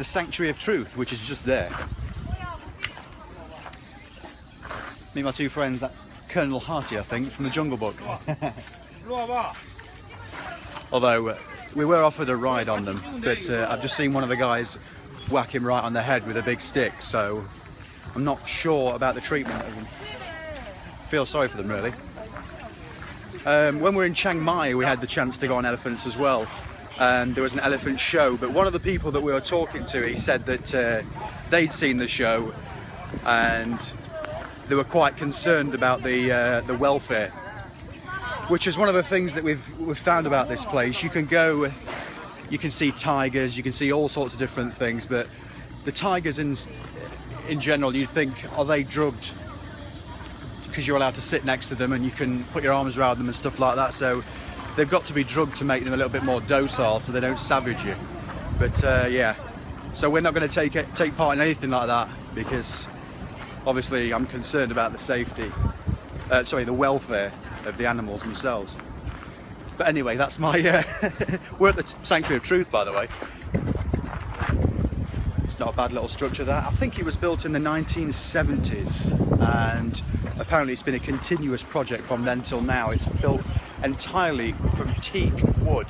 Sanctuary of Truth, which is just there. Meet my two friends, that's Colonel Hearty, I think, from the Jungle Book. Although we were offered a ride on them, but I've just seen one of the guys whack him right on the head with a big stick, so I'm not sure about the treatment of them. Feel sorry for them, really. When we were in Chiang Mai, we had the chance to go on elephants as well, and there was an elephant show, but one of the people that we were talking to, he said that they'd seen the show and they were quite concerned about the welfare, which is one of the things that we've found about this place. You can go, you can see tigers, you can see all sorts of different things, but the tigers in general, you'd think, are they drugged? Because you're allowed to sit next to them and you can put your arms around them and stuff like that, so they've got to be drugged to make them a little bit more docile so they don't savage you. But yeah, so we're not going to take part in anything like that, because obviously I'm concerned about the safety, the welfare of the animals themselves. But anyway, that's my we're at the Sanctuary of Truth, by the way. It's not a bad little structure, that. I think it was built in the 1970s, and apparently it's been a continuous project from then till now. It's built entirely from teak wood,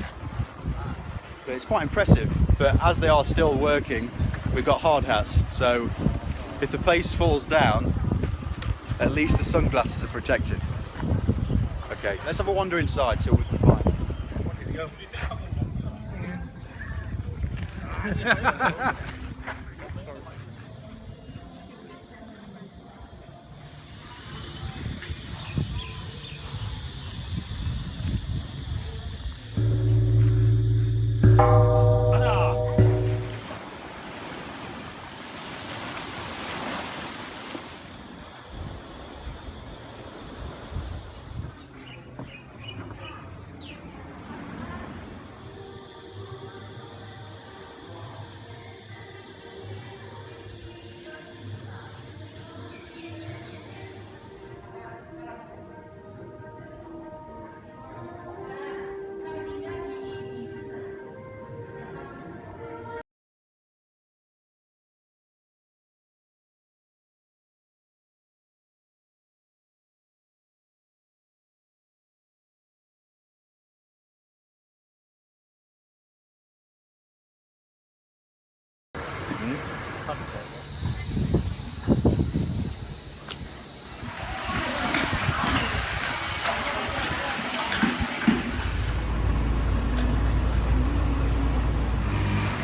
but it's quite impressive. But as they are still working, we've got hard hats, so if the place falls down, at least the sunglasses are protected. Okay, let's have a wander inside, see what we can find.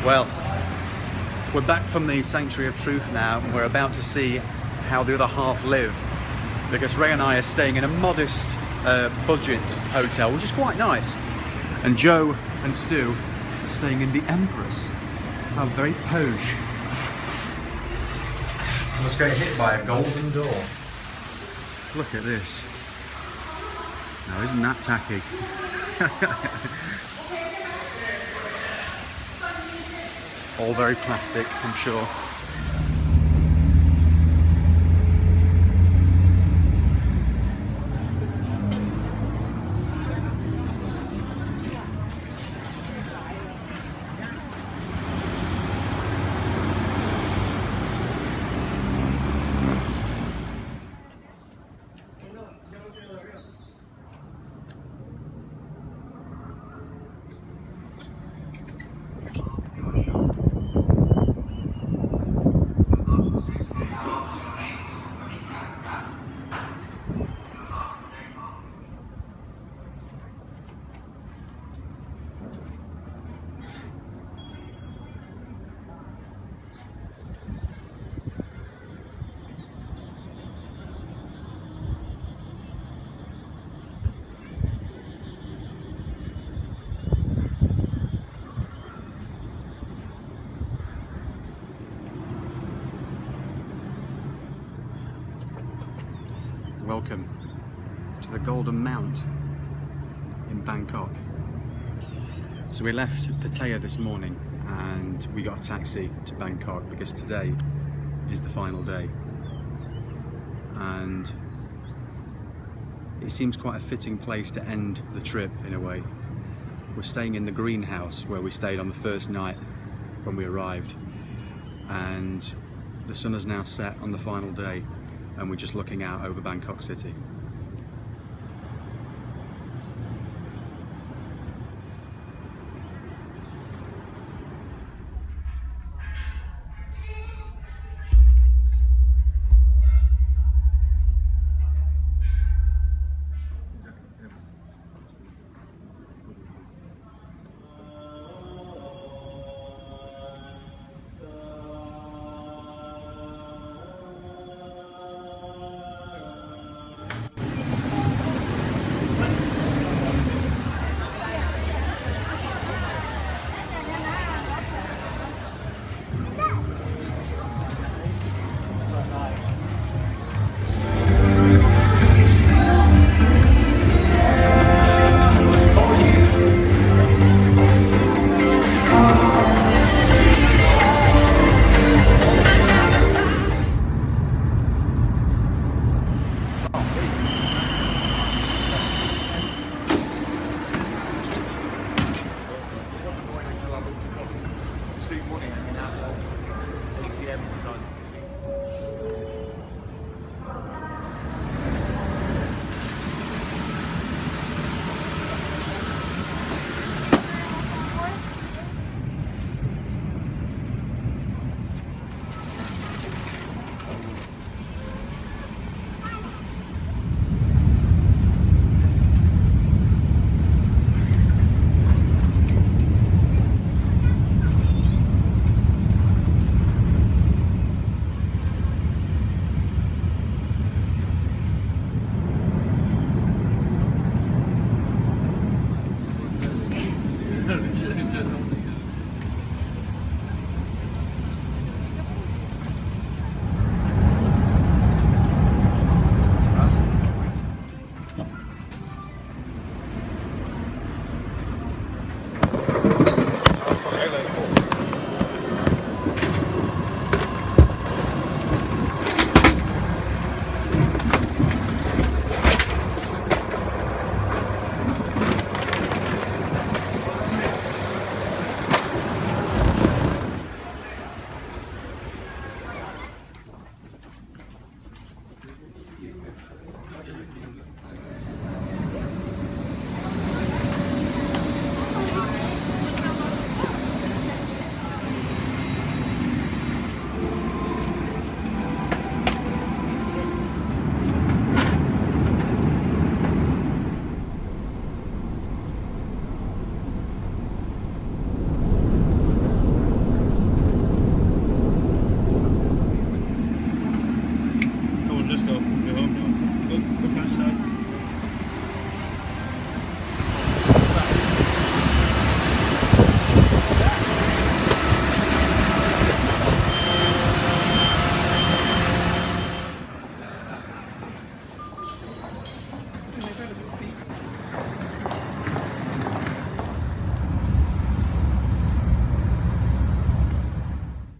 Well, we're back from the Sanctuary of Truth now, and we're about to see how the other half live, because Ray and I are staying in a modest budget hotel, which is quite nice, and Joe and Stu are staying in the Empress. How very posh. Must get hit by a golden door. Look at this. Now, isn't that tacky? All very plastic, I'm sure. Welcome to the Golden Mount in Bangkok. So we left Pattaya this morning and we got a taxi to Bangkok because today is the final day. And it seems quite a fitting place to end the trip in a way. We're staying in the greenhouse where we stayed on the first night when we arrived. and the sun has now set on the final day, and we're just looking out over Bangkok city.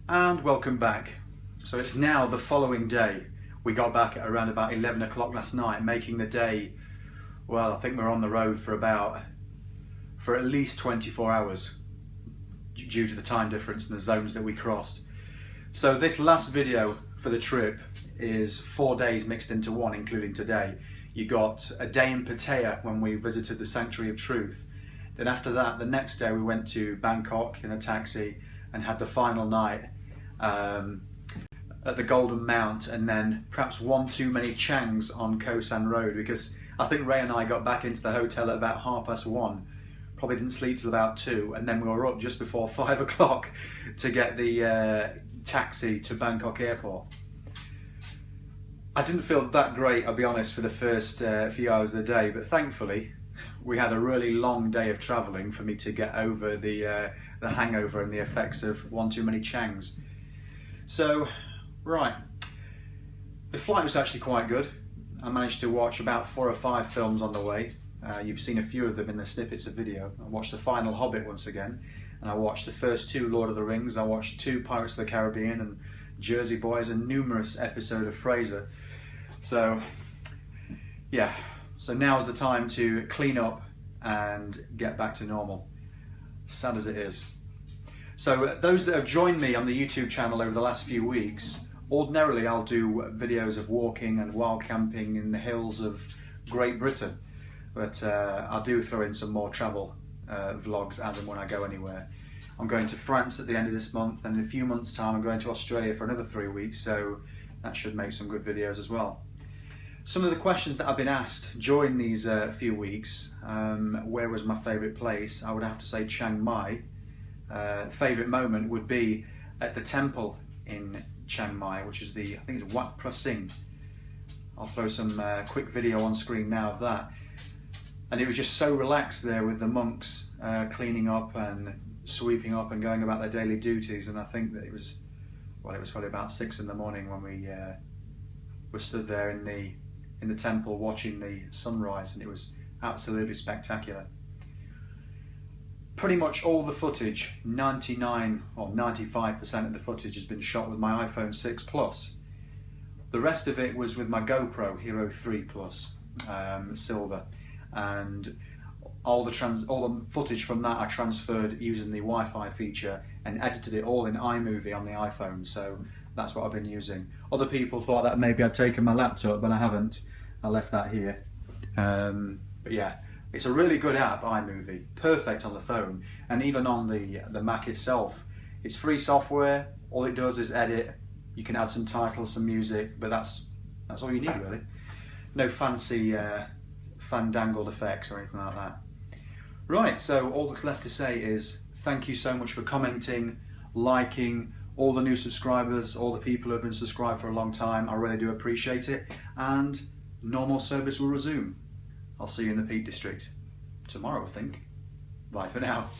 And welcome back. So it's now the following day. We got back at around about 11 o'clock last night, making the day, well, I think we're on the road for at least 24 hours due to the time difference and the zones that we crossed. So this last video for the trip is 4 days mixed into one, including today. You got a day in Pattaya when we visited the Sanctuary of Truth. Then after that, the next day we went to Bangkok in a taxi and had the final night at the Golden Mount, and then perhaps one too many changs on Khao San Road, because I think Ray and I got back into the hotel at about 1:30. Probably didn't sleep till about 2, and then we were up just before 5 o'clock to get the taxi to Bangkok airport. I didn't feel that great, I'll be honest, for the first few hours of the day, but thankfully we had a really long day of travelling for me to get over the hangover and the effects of one too many changs. So, right, the flight was actually quite good. I managed to watch about 4 or 5 films on the way. You've seen a few of them in the snippets of video. I watched the final Hobbit once again, and I watched the first 2 Lord of the Rings. I watched 2 Pirates of the Caribbean and Jersey Boys and numerous episodes of Frasier. So, yeah, so now's the time to clean up and get back to normal. Sad as it is. So those that have joined me on the YouTube channel over the last few weeks, ordinarily I'll do videos of walking and wild camping in the hills of Great Britain, but I do throw in some more travel vlogs as and when I go anywhere. I'm going to France at the end of this month, and in a few months' time I'm going to Australia for another 3 weeks, so that should make some good videos as well. Some of the questions that I've been asked during these few weeks, where was my favourite place? I would have to say Chiang Mai. Favourite moment would be at the temple in Chiang Mai, which is I think it's Wat Prasing. I'll throw some quick video on screen now of that. And it was just so relaxed there with the monks cleaning up and sweeping up and going about their daily duties. And I think that it was probably about 6 in the morning when we were stood there in the temple watching the sunrise, and it was absolutely spectacular. Pretty much all the footage, 99 or 95% of the footage, has been shot with my iPhone 6 Plus. The rest of it was with my GoPro Hero 3 Plus Silver, and all the footage from that I transferred using the Wi-Fi feature and edited it all in iMovie on the iPhone, so that's what I've been using. Other people thought that maybe I'd taken my laptop, but I haven't. I left that here. But yeah, it's a really good app, iMovie, perfect on the phone, and even on the Mac itself. It's free software, all it does is edit. You can add some titles, some music, but that's all you need really. No fancy fandangled effects or anything like that. Right, so all that's left to say is thank you so much for commenting, liking, all the new subscribers, all the people who have been subscribed for a long time. I really do appreciate it, and normal service will resume. I'll see you in the Peak District tomorrow, I think. Bye for now.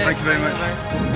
Thank you very much.